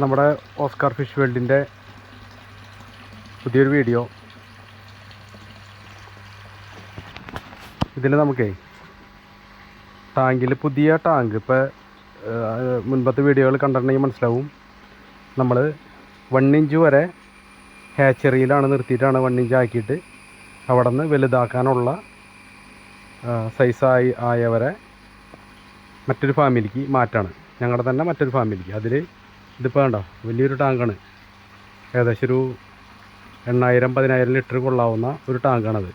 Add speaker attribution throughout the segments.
Speaker 1: നമ്മുടെ Oscar fish വേൾഡിൻ്റെ പുതിയൊരു video. ഇതിൽ നമുക്കേ ടാങ്കിൽ പുതിയ ടാങ്ക് ഇപ്പോൾ മുൻപത്തെ വീഡിയോകൾ കണ്ടിട്ടുണ്ടെങ്കിൽ മനസ്സിലാവും. നമ്മൾ 1 ഇഞ്ച് വരെ ഹാച്ചറിയിലാണ് നിർത്തിയിട്ടാണ് 1 ഇഞ്ച് ആക്കിയിട്ട് അവിടെ നിന്ന് വലുതാക്കാനുള്ള സൈസായി ആയവരെ മറ്റൊരു ഫാമിലിക്ക് മാറ്റാണ്. ഞങ്ങളുടെ തന്നെ മറ്റൊരു ഫാമിലിക്ക്. അതിൽ ഇതിപ്പോൾ വേണ്ട വലിയൊരു ടാങ്കാണ്. ഏകദേശം ഒരു 8,000-10,000 ലിറ്റർ കൊള്ളാവുന്ന ഒരു ടാങ്കാണത്.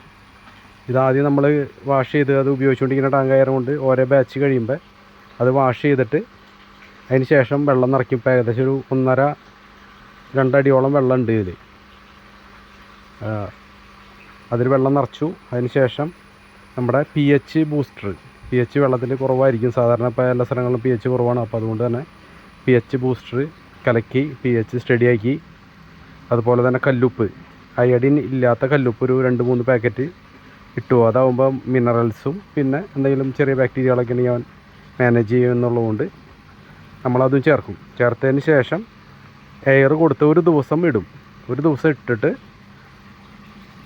Speaker 1: ഇതാദ്യം നമ്മൾ വാഷ് ചെയ്ത് അത് ഉപയോഗിച്ചുകൊണ്ടിരിക്കുന്ന ടാങ്കായത് കൊണ്ട് ഓരോ ബാച്ച് കഴിയുമ്പോൾ അത് വാഷ് ചെയ്തിട്ട് അതിന് ശേഷം വെള്ളം നിറയ്ക്കും. ഇപ്പോൾ ഏകദേശം ഒരു 1.5-2 അടിയോളം വെള്ളം ഉണ്ട് ഇതിൽ. അതിൽ വെള്ളം നിറച്ചു. അതിന് ശേഷം നമ്മുടെ pH ബൂസ്റ്റർ, pH വെള്ളത്തിൽ കുറവായിരിക്കും സാധാരണ. ഇപ്പോൾ എല്ലാ സ്ഥലങ്ങളിലും pH കുറവാണ്. അപ്പോൾ അതുകൊണ്ട് തന്നെ pH ബൂസ്റ്റർ കലക്കി pH സ്റ്റഡിയാക്കി. അതുപോലെ തന്നെ കല്ലുപ്പ്, അയഡിൻ ഇല്ലാത്ത കല്ലുപ്പ് ഒരു 2-3 പാക്കറ്റ് ഇട്ടു. അതാവുമ്പോൾ മിനറൽസും പിന്നെ എന്തെങ്കിലും ചെറിയ ബാക്ടീരിയകളൊക്കെ ഞാൻ മാനേജ് ചെയ്യുമെന്നുള്ളതുകൊണ്ട് നമ്മളതും ചേർക്കും. ചേർത്തതിന് ശേഷം എയർ കൊടുത്ത് ഒരു ദിവസം ഇടും. ഒരു ദിവസം ഇട്ടിട്ട്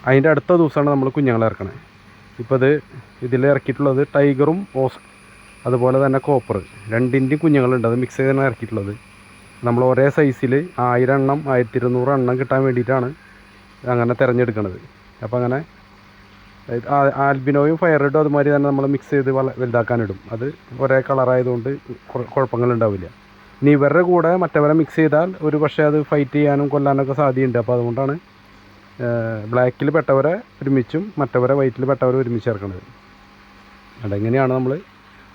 Speaker 1: അതിൻ്റെ അടുത്ത ദിവസമാണ് നമ്മൾ കുഞ്ഞുങ്ങളെ ഇറക്കണത്. ഇപ്പോൾ ഇതിൽ ഇറക്കിയിട്ടുള്ളത് ടൈഗറും അതുപോലെ തന്നെ കോപ്പർ രണ്ടിൻ്റെയും കുഞ്ഞുങ്ങളുണ്ട്. അത് മിക്സ് ചെയ്താണ് ഇറക്കിയിട്ടുള്ളത്. നമ്മൾ ഒരേ സൈസിൽ 1000 എണ്ണം 1200 എണ്ണം കിട്ടാൻ വേണ്ടിയിട്ടാണ് അങ്ങനെ തിരഞ്ഞെടുക്കുന്നത്. അപ്പോൾ അങ്ങനെ ആൽബിനോയും ഫയറിഡും അതുമാതിരി തന്നെ നമ്മൾ മിക്സ് ചെയ്ത് വലുതാക്കാനിടും. അത് ഒരേ കളറായതുകൊണ്ട് കുഴപ്പങ്ങളുണ്ടാവില്ല. ഇനി ഇവരുടെ കൂടെ മറ്റവരെ മിക്സ് ചെയ്താൽ ഒരു പക്ഷേ അത് ഫൈറ്റ് ചെയ്യാനും കൊല്ലാനൊക്കെ സാധ്യതയുണ്ട്. അപ്പോൾ അതുകൊണ്ടാണ് ബ്ലാക്കിൽ പെട്ടവരെ ഒരുമിച്ചും മറ്റവരെ വൈറ്റിൽ പെട്ടവരെ ഒരുമിച്ച് ചേർക്കുന്നത്. അതെങ്ങനെയാണ് നമ്മൾ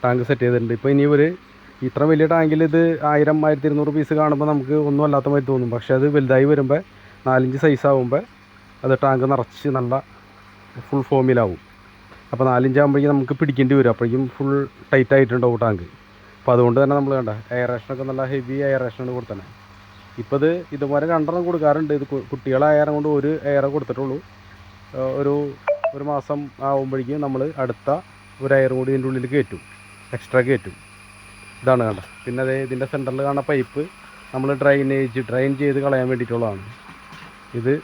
Speaker 1: ടാങ്ക് സെറ്റ് ചെയ്തിട്ടുണ്ട്. ഇപ്പോൾ ഇനി ഇത്ര വലിയ ടാങ്കിൽ ഇത് 1000-1200 പീസ് കാണുമ്പോൾ നമുക്ക് ഒന്നും അല്ലാത്ത മാതിരി തോന്നും. പക്ഷേ അത് വലുതായി വരുമ്പോൾ 4-5 സൈസ് ആകുമ്പോൾ അത് ടാങ്ക് നിറച്ച് നല്ല ഫുൾ ഫോമിലാവും. അപ്പോൾ 4-5 ആകുമ്പോഴേക്കും നമുക്ക് പിടിക്കേണ്ടി വരും. അപ്പോഴേക്കും ഫുൾ ടൈറ്റ് ആയിട്ടുണ്ടാവും ടാങ്ക്. അപ്പോൾ അതുകൊണ്ട് തന്നെ നമ്മൾ കണ്ട എയറേഷനൊക്കെ നല്ല ഹെവി എയറേഷനാണ് കൊടുത്തത്. ഇപ്പോൾ ഇതുപോലെ 2 കൊടുക്കാറുണ്ട്. ഇത് കുട്ടികളായാലും കൊണ്ട് ഒരു എയർ കൊടുത്തിട്ടുള്ളൂ. ഒരു മാസം ആകുമ്പോഴേക്കും നമ്മൾ അടുത്ത ഒരു എയർ കൂടി ഇതിൻ്റെ ഉള്ളിൽ കയറ്റും, എക്സ്ട്രാ കയറ്റും. ഇതാണ് കണ്ട. പിന്നെ ഇതിൻ്റെ സെൻറ്ററിൽ കാണുന്ന പൈപ്പ് നമ്മൾ ഡ്രൈൻ ചെയ്ത് കളയാൻ വേണ്ടിയിട്ടുള്ളതാണ്. ഇത്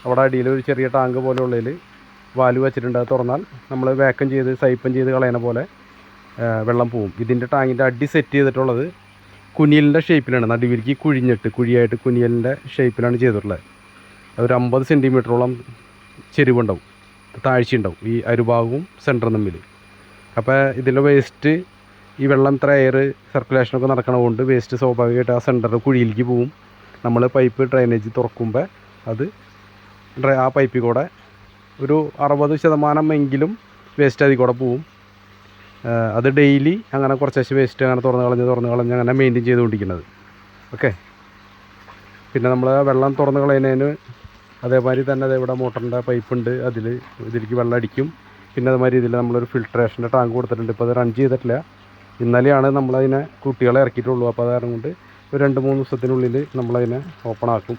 Speaker 1: അവിടെ അടിയിൽ ഒരു ചെറിയ ടാങ്ക് പോലെ ഉള്ളതിൽ വാൽവ് വെച്ചിട്ടുണ്ട്. അത് തുറന്നാൽ നമ്മൾ വാക്വം ചെയ്ത് സൈപ്പൻ ചെയ്ത് കളയണ പോലെ വെള്ളം പോവും. ഇതിൻ്റെ ടാങ്കിൻ്റെ അടി സെറ്റ് ചെയ്തിട്ടുള്ളത് കുനിയലിൻ്റെ ഷേപ്പിലാണ്. നടുവിലേക്ക് കുഴിയായിട്ട് കുനിയലിൻ്റെ ഷേപ്പിലാണ് ചെയ്തിട്ടുള്ളത്. ഒരു 50 സെൻറ്റിമീറ്ററോളം ചെരിവുണ്ടാവും, താഴ്ചയുണ്ടാവും ഈ അരുഭാഗവും സെൻറ്ററും തമ്മിൽ. അപ്പോൾ ഇതിൻ്റെ വേസ്റ്റ് ഈ വെള്ളം ഇത്ര എയർ സർക്കുലേഷനൊക്കെ നടക്കണതുകൊണ്ട് വേസ്റ്റ് സ്വാഭാവികമായിട്ട് ആ സെൻറ്ററിൽ കുഴിയിലേക്ക് പോവും. നമ്മൾ പൈപ്പ് ഡ്രൈനേജ് തുറക്കുമ്പോൾ അത് ആ പൈപ്പിൽ കൂടെ ഒരു 60% എങ്കിലും വേസ്റ്റ് അതിൽ കൂടെ പോവും. അത് ഡെയിലി അങ്ങനെ കുറച്ച് വേസ്റ്റ് അങ്ങനെ തുറന്ന് കളഞ്ഞ് അങ്ങനെ മെയിൻറ്റെയിൻ ചെയ്തുകൊണ്ടിരിക്കുന്നത്. ഓക്കെ. പിന്നെ നമ്മൾ വെള്ളം തുറന്ന് കളയുന്നതിന് അതേമാതിരി തന്നെ ഇവിടെ മോട്ടറിൻ്റെ പൈപ്പുണ്ട്. ഇതിലേക്ക് വെള്ളം അടിക്കും. പിന്നെ അതുമാതിരി ഇതിൽ നമ്മളൊരു ഫിൽട്രേഷൻ്റെ ടാങ്ക് കൊടുത്തിട്ടുണ്ട്. ഇപ്പോൾ അത് റൺ ചെയ്തിട്ടില്ല. ഇന്നലെയാണ് നമ്മളതിനെ കുട്ടികളെ ഇറക്കിയിട്ടുള്ളൂ. അപ്പോൾ അത് കാരണം കൊണ്ട് ഒരു 2-3 ദിവസത്തിനുള്ളിൽ നമ്മളതിനെ ഓപ്പൺ ആക്കും.